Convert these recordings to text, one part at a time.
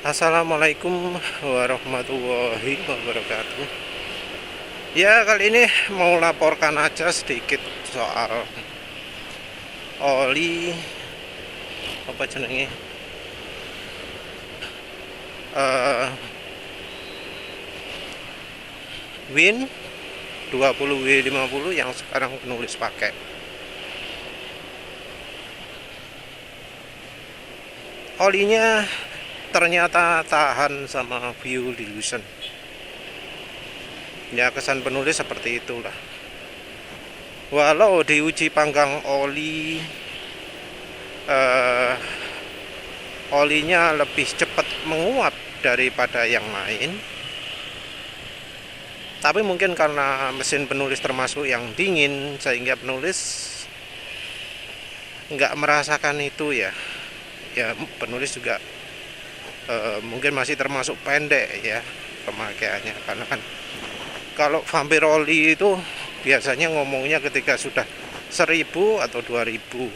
Assalamualaikum warahmatullahi wabarakatuh. Ya, kali ini mau laporkan aja sedikit soal oli apa jenenge eh Win 20W50 yang sekarang penulis pakai. Olinya ternyata tahan sama fuel dilution. Ya, kesan penulis seperti itulah. Walau diuji panggang oli olinya lebih cepat menguap daripada yang lain, tapi mungkin karena mesin penulis termasuk yang dingin sehingga penulis nggak merasakan itu ya. Ya, penulis juga mungkin masih termasuk pendek ya pemakaiannya, karena kan kalau vampir oli itu biasanya ngomongnya ketika sudah 1000 atau 2000.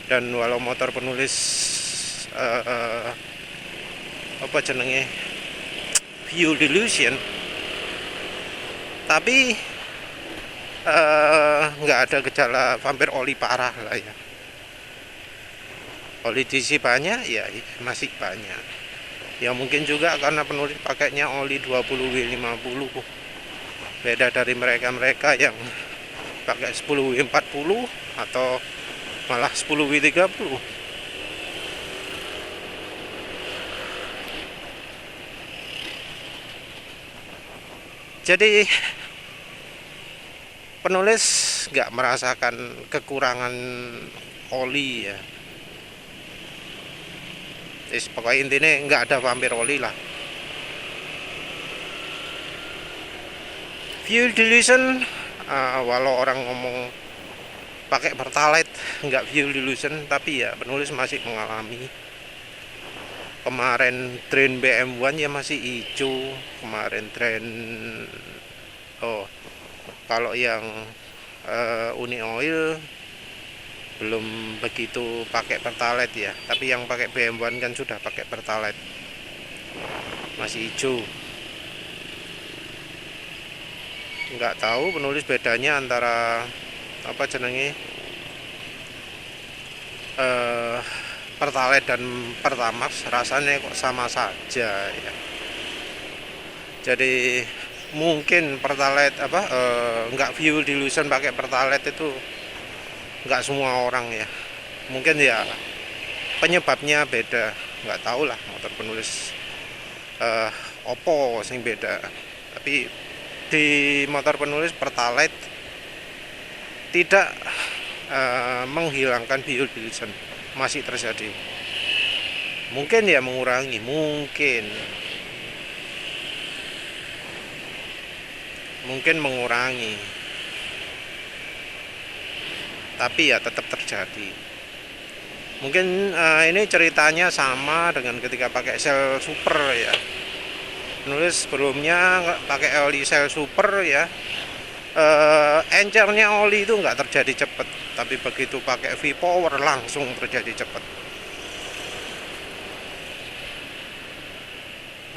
Dan walau motor penulis apa jenenge fuel dilution, tapi nggak ada gejala vampir oli parah lah ya. Oli diisi banyak ya, masih banyak ya, mungkin juga karena penulis pakainya oli 20W50, beda dari mereka yang pakai 10W40 atau malah 10W30. Jadi penulis nggak merasakan kekurangan oli ya. Pokoknya intinya nggak ada vampir oli lah. Fuel dilution, walau orang ngomong pakai pertalite nggak fuel dilution, tapi ya penulis masih mengalami. Kemarin drain BM1 ya masih hijau. Kemarin drain kalau yang Uni Oil belum begitu pakai pertalite ya, tapi yang pakai BM1 kan sudah pakai pertalite, masih hijau. Nggak tahu penulis bedanya antara apa jenenge pertalite dan pertamax, rasanya kok sama saja ya. Jadi mungkin pertalite nggak fuel dilution pakai pertalite itu nggak semua orang ya, mungkin ya penyebabnya beda, nggak tahu lah motor penulis opo sing beda. Tapi di motor penulis pertalite tidak menghilangkan fuel dilution, masih terjadi. Mungkin ya mengurangi, mungkin mengurangi, tapi ya tetap terjadi. Mungkin ini ceritanya sama dengan ketika pakai sel super ya. Penulis sebelumnya pakai oli sel super ya, encernya oli itu nggak terjadi cepat, tapi begitu pakai V-Power langsung terjadi cepat.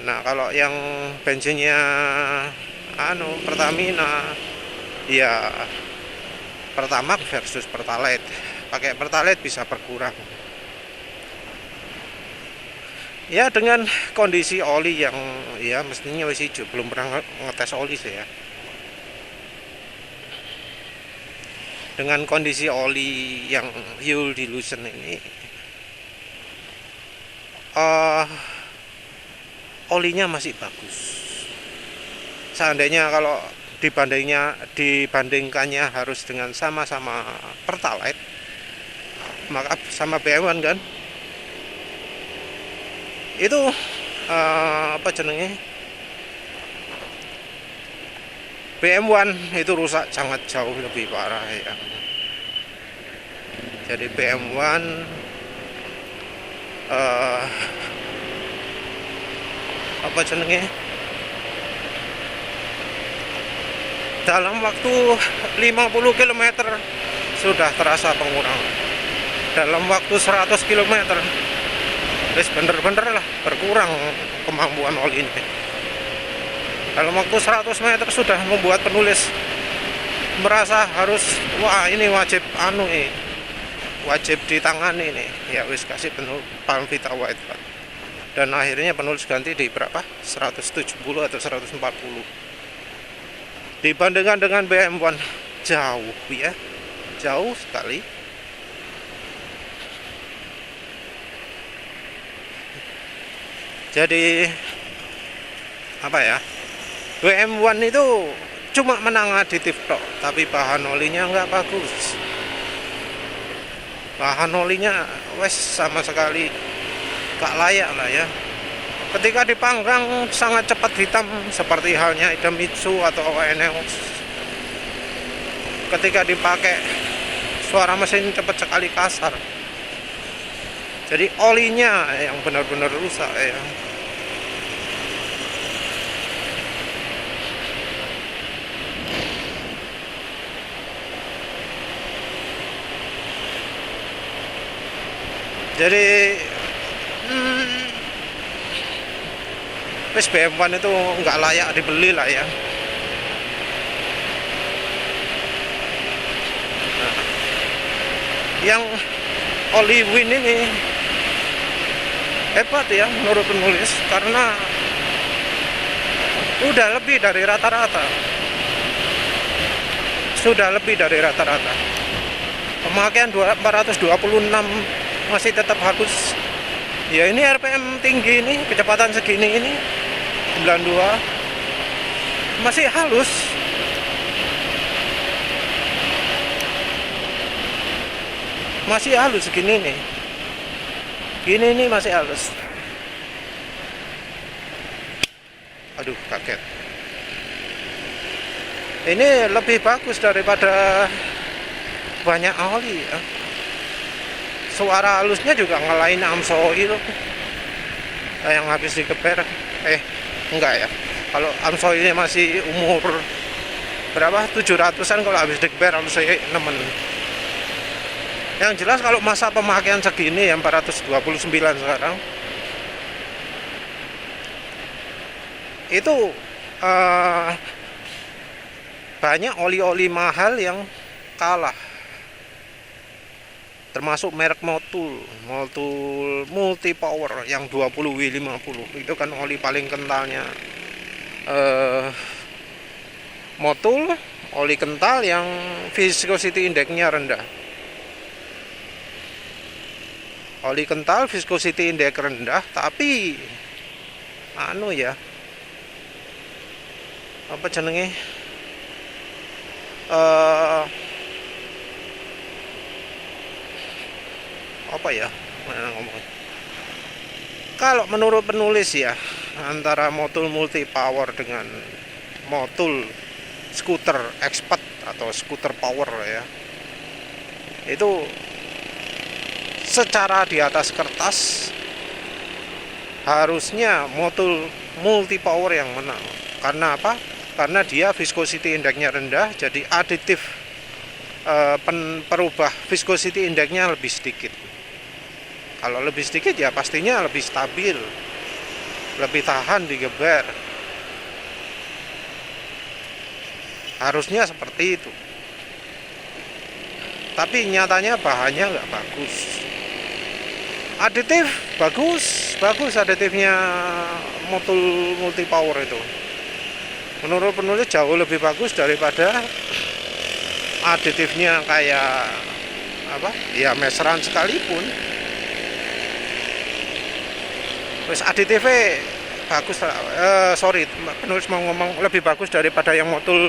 Nah, kalau yang bensinnya Pertamina ya, Pertamax versus pertalite, pakai pertalite bisa berkurang ya, dengan kondisi oli yang ya mestinya wis hijau. Belum pernah ngetes oli sih ya. Dengan kondisi oli yang fuel dilution ini, olinya masih bagus. Seandainya kalau dibandingkannya harus dengan sama-sama pertalite, maka sama BM1 kan itu apa jenenge BM1 itu rusak sangat jauh lebih parah ya. Jadi BM1 apa jenenge dalam waktu 50 km sudah terasa pengurangan. Dalam waktu 100 km Terus bener-bener lah berkurang kemampuan oli ini. Dalam waktu 100 meter sudah membuat penulis merasa harus, wah ini wajib wajib ditangani nih. Ya wis kasih Palmvita White Pak. Dan akhirnya penulis ganti di berapa? 170 atau 140. Dibandingkan dengan BM1 jauh ya. Jauh sekali. Jadi apa ya? BM1 itu cuma menang aditif tok, tapi bahan olinya nggak bagus. Bahan olinya wes sama sekali nggak layak lah ya. Ketika dipanggang sangat cepat hitam seperti halnya Idemitsu atau Eneos. Ketika dipakai suara mesin cepat sekali kasar. Jadi olinya yang benar-benar rusak ya. Jadi BM1 itu nggak layak dibeli lah ya. Nah, yang oli Win ini hebat ya menurut penulis, karena udah lebih dari rata-rata. Sudah lebih dari rata-rata. Pemakaian 426 masih tetap halus. Ya ini RPM tinggi ini, kecepatan segini ini 92 masih halus. Masih halus segini nih. Gini ini masih halus. Aduh, kaget. Ini lebih bagus daripada banyak oli ya. Suara halusnya juga ngelain Amsoil yang habis digeber. Enggak ya. Kalau Amsoilnya masih umur berapa? 700-an, kalau habis digeber harus saya nemen. Yang jelas kalau masa pemakaian segini yang 429 sekarang itu banyak oli-oli mahal yang kalah, termasuk merek Motul Multi Power yang 20W50. Itu kan oli paling kentalnya Motul, oli kental yang viscosity index-nya rendah. Oli kental viscosity index rendah, tapi apa jenenge, apa ya ngomong. Kalau menurut penulis ya, antara Motul Multi Power dengan Motul Scooter Expert atau Scooter Power ya, itu secara di atas kertas harusnya Motul Multi Power yang menang. Karena apa? Karena dia viscosity index-nya rendah, jadi aditif perubah viscosity index-nya lebih sedikit. Kalau lebih sedikit ya pastinya lebih stabil, lebih tahan digeber. Harusnya seperti itu. Tapi nyatanya bahannya nggak bagus. Aditif bagus aditifnya Motul Multi Power itu. Menurut penulis jauh lebih bagus daripada aditifnya kayak apa? Ya Mesran sekalipun. Terus aditifnya bagus, penulis mau ngomong lebih bagus daripada yang Motul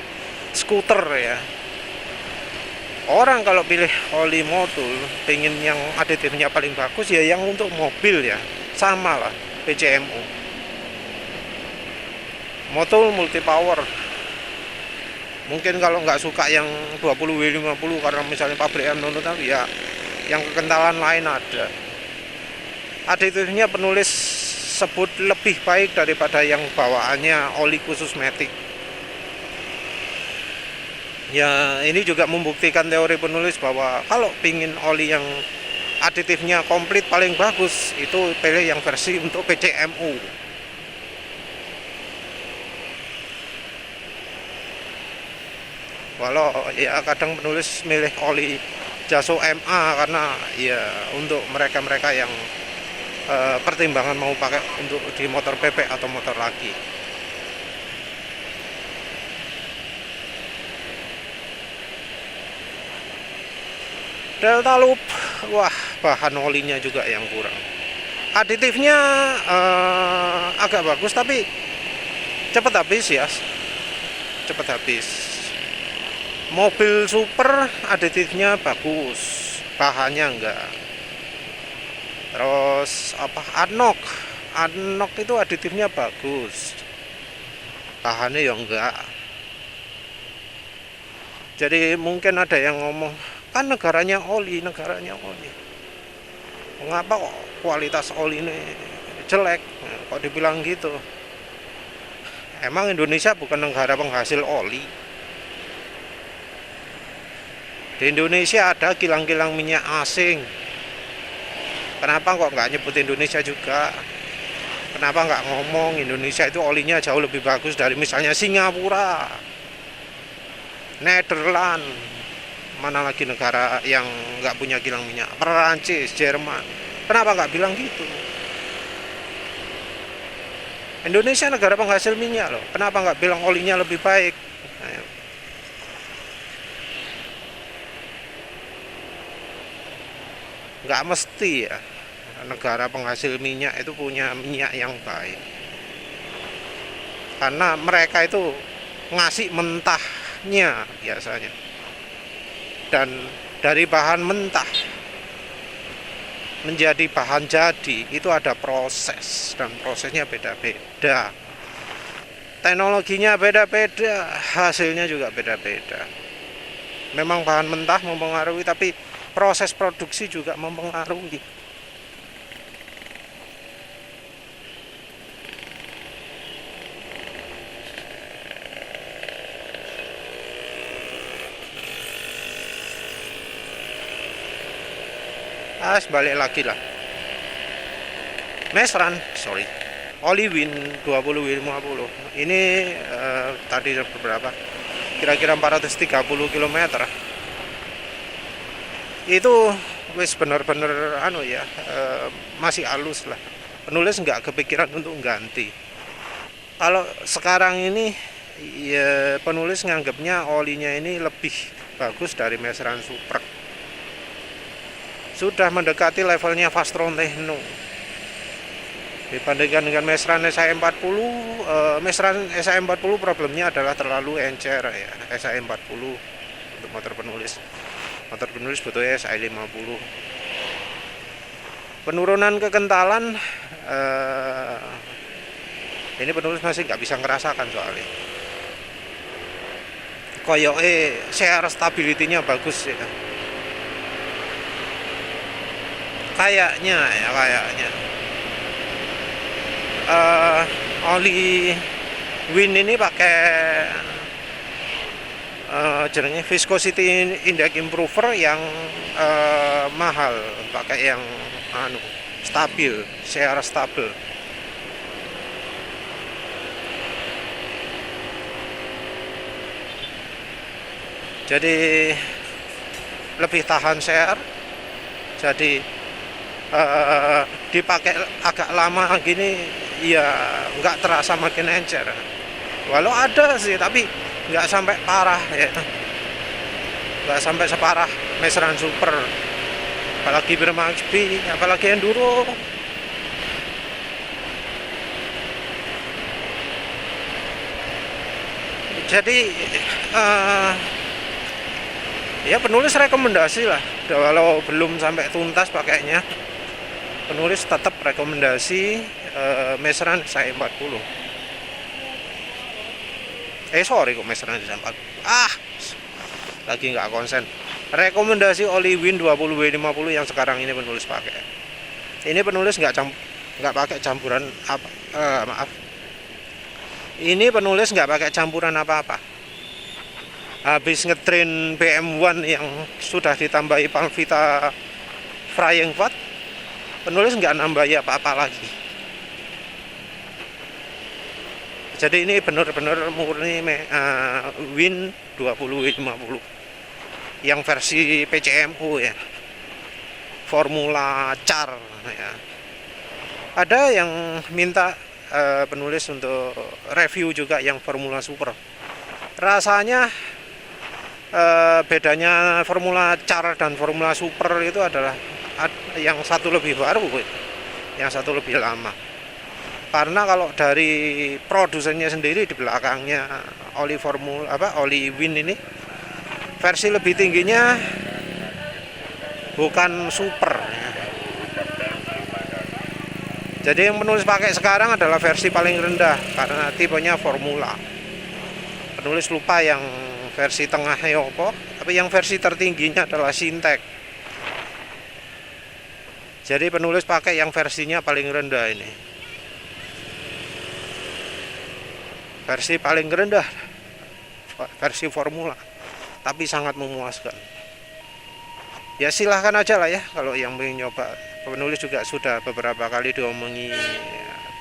Scooter ya. Orang kalau pilih oli Motul pengen yang aditifnya paling bagus ya yang untuk mobil ya, sama lah PCMU. Motul Multi Power. Mungkin kalau nggak suka yang 20W50 karena misalnya pabrik yang nonton ya yang kekentalan lain ada. Aditifnya penulis sebut lebih baik daripada yang bawaannya oli khusus Matic. Ya ini juga membuktikan teori penulis bahwa kalau pingin oli yang aditifnya komplit paling bagus, itu pilih yang versi untuk PCMU. Walau ya kadang penulis milih oli Jaso MA karena ya untuk mereka-mereka yang pertimbangan mau pakai untuk di motor PP atau motor laki. Delta Loop, wah bahan olinya juga yang kurang. Aditifnya agak bagus tapi cepat habis ya, cepat habis. Mobil super aditifnya bagus, bahannya enggak. Terus apa, Adnok itu aditifnya bagus, bahannya ya enggak. Jadi mungkin ada yang ngomong, kan negaranya oli. Mengapa kok kualitas oli ini jelek? Kok dibilang gitu? Emang Indonesia bukan negara penghasil oli? Di Indonesia ada kilang-kilang minyak asing. Kenapa kok nggak nyebut Indonesia juga? Kenapa nggak ngomong Indonesia itu olinya jauh lebih bagus dari misalnya Singapura, Nederland, mana lagi negara yang nggak punya kilang minyak, Perancis, Jerman. Kenapa nggak bilang gitu? Indonesia negara penghasil minyak loh. Kenapa nggak bilang olinya lebih baik? Ayo. Nggak mesti ya negara penghasil minyak itu punya minyak yang baik, karena mereka itu ngasih mentahnya biasanya, dan dari bahan mentah menjadi bahan jadi itu ada proses, dan prosesnya beda-beda, teknologinya beda-beda, hasilnya juga beda-beda. Memang bahan mentah mempengaruhi, tapi proses produksi juga mempengaruhi. Balik lagi lah. Mesran, sorry. Oli Win 20W50. Ini tadi berapa? Kira-kira 430 km. Itu wis bener-bener masih halus lah. Penulis nggak kepikiran untuk ganti. Kalau sekarang ini ya, penulis nganggapnya olinya ini lebih bagus dari Mesran Super. Sudah mendekati levelnya Fastron Techno. Dibandingkan dengan Mesran SI40, Mesran SI40 problemnya adalah terlalu encer ya. SI40 untuk motor penulis. Motor penulis butuhnya SI50. Penurunan kekentalan ini penulis masih nggak bisa ngerasakan soalnya. Koyoke share stability-nya bagus ya. Kayaknya oli Win ini pakai jenenge viscosity index improver yang mahal, pakai yang stabil, secara stabil. Jadi lebih tahan share. Jadi dipakai agak lama gini ya nggak terasa makin encer, walau ada sih tapi nggak sampai parah ya, nggak sampai separah Mesran Super, apalagi Bermaxbi, apalagi Enduro. Jadi ya penulis rekomendasi lah, walau belum sampai tuntas pakainya, penulis tetap rekomendasi Mesran SI40. Sorry kok Mesran SI40. Lagi nggak konsen. Rekomendasi oli Win 20W50 yang sekarang ini penulis pakai. Ini penulis nggak pakai campuran apa? Maaf. Ini penulis nggak pakai campuran apa-apa. Habis ngetrain BM1 yang sudah ditambahi Palvita frying pot, penulis nggak nambahi apa-apa lagi. Jadi ini benar-benar murni Win 2050 yang versi PCMU ya, formula char ya. Ada yang minta penulis untuk review juga yang formula super. Rasanya bedanya formula char dan formula super itu adalah yang satu lebih baru, yang satu lebih lama. Karena kalau dari produsennya sendiri di belakangnya oli Win ini versi lebih tingginya bukan super ya. Jadi yang penulis pakai sekarang adalah versi paling rendah karena tipenya formula. Penulis lupa yang versi tengahnya apa, tapi yang versi tertingginya adalah Sintek. Jadi penulis pakai yang versinya paling rendah ini. Versi paling rendah, versi formula, tapi sangat memuaskan. Ya silahkan aja lah ya kalau yang ingin nyoba. Penulis juga sudah beberapa kali diomongi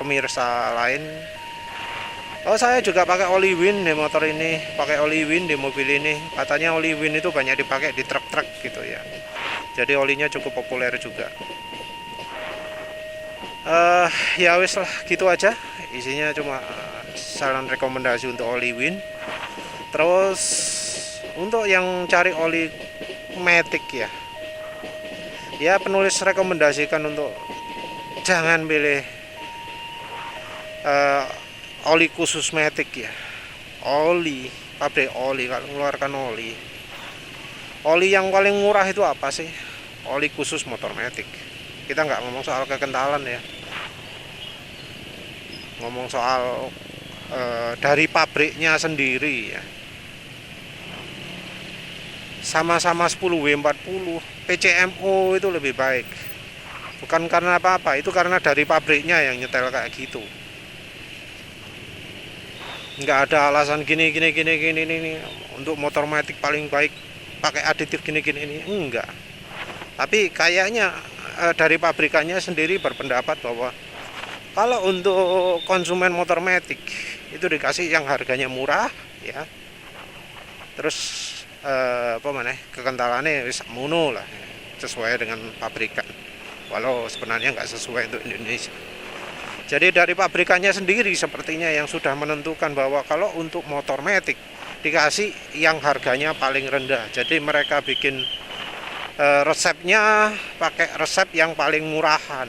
pemirsa lain. Oh saya juga pakai oli Win di motor ini, pakai oli Win di mobil ini. Katanya oli Win itu banyak dipakai di truk-truk gitu ya. Jadi olinya cukup populer juga. Ya wis lah gitu aja. Isinya cuma saran rekomendasi untuk oli Win. Terus untuk yang cari oli Matic ya penulis rekomendasikan untuk jangan pilih oli khusus Matic ya. Oli pabrik oli, kalau mengeluarkan oli yang paling murah itu apa sih? Oli khusus motor Matic. Kita nggak ngomong soal kekentalan ya, ngomong soal dari pabriknya sendiri ya. Sama-sama 10W40 PCMO itu lebih baik. Bukan karena apa-apa, itu karena dari pabriknya yang nyetel kayak gitu. Nggak ada alasan gini untuk motor Matic paling baik pakai aditif gini ini, enggak. Tapi kayaknya dari pabrikannya sendiri berpendapat bahwa kalau untuk konsumen motor Matic itu dikasih yang harganya murah ya, terus kekentalannya bisa mono lah, sesuai dengan pabrikan, walau sebenarnya nggak sesuai untuk Indonesia. Jadi dari pabrikannya sendiri sepertinya yang sudah menentukan bahwa kalau untuk motor Matic dikasih yang harganya paling rendah. Jadi mereka bikin resepnya pakai resep yang paling murahan.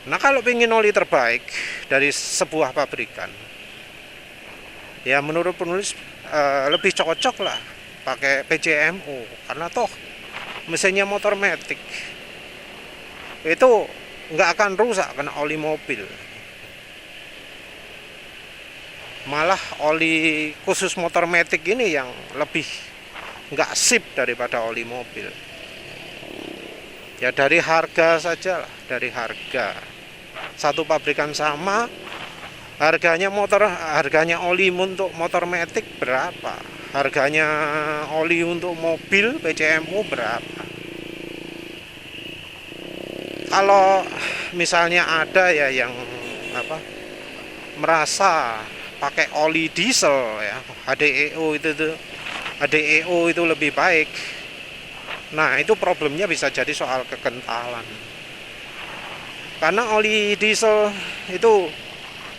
Nah kalau ingin oli terbaik dari sebuah pabrikan, ya menurut penulis lebih cocok lah pakai PCMO, karena toh mesinnya motor Matic itu nggak akan rusak kena oli mobil. Malah oli khusus motor Matic ini yang lebih nggak sip daripada oli mobil. Ya dari harga saja lah, dari harga satu pabrikan sama, harganya oli untuk motor Matic berapa, harganya oli untuk mobil PCMO berapa. Kalau misalnya ada ya yang merasa pakai oli diesel ya, HDEO itu lebih baik. Nah itu problemnya bisa jadi soal kekentalan, karena oli diesel itu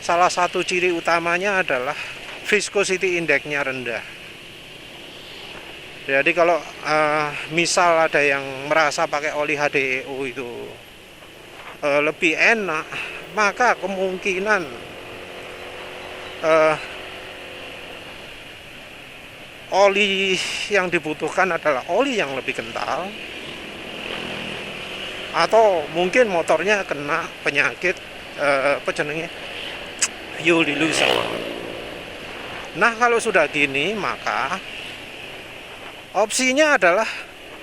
salah satu ciri utamanya adalah viscosity index-nya rendah. Jadi kalau misal ada yang merasa pakai oli HDEO itu lebih enak, maka kemungkinan oli yang dibutuhkan adalah oli yang lebih kental, atau mungkin motornya kena penyakit fuel dilution. Nah kalau sudah gini, maka opsinya adalah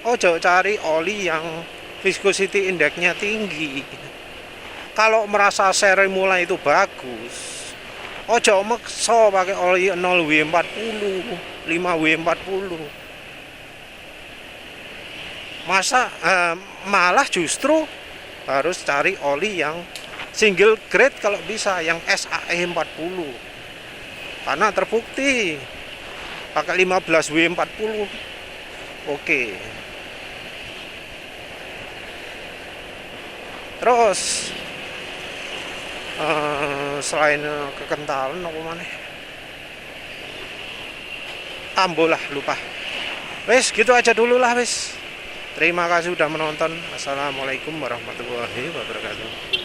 ojo cari oli yang viscosity index-nya tinggi. Kalau merasa seri mulai itu bagus, ojo maksa pakai oli 0W40, 5W40. Malah justru harus cari oli yang single grade kalau bisa, yang SAE 40, karena terbukti pakai 15W40 oke. Terus selain kekentalan apa mana, ambo lah lupa. Wes gitu aja dulu lah wes. Terima kasih sudah menonton. Assalamualaikum warahmatullahi wabarakatuh.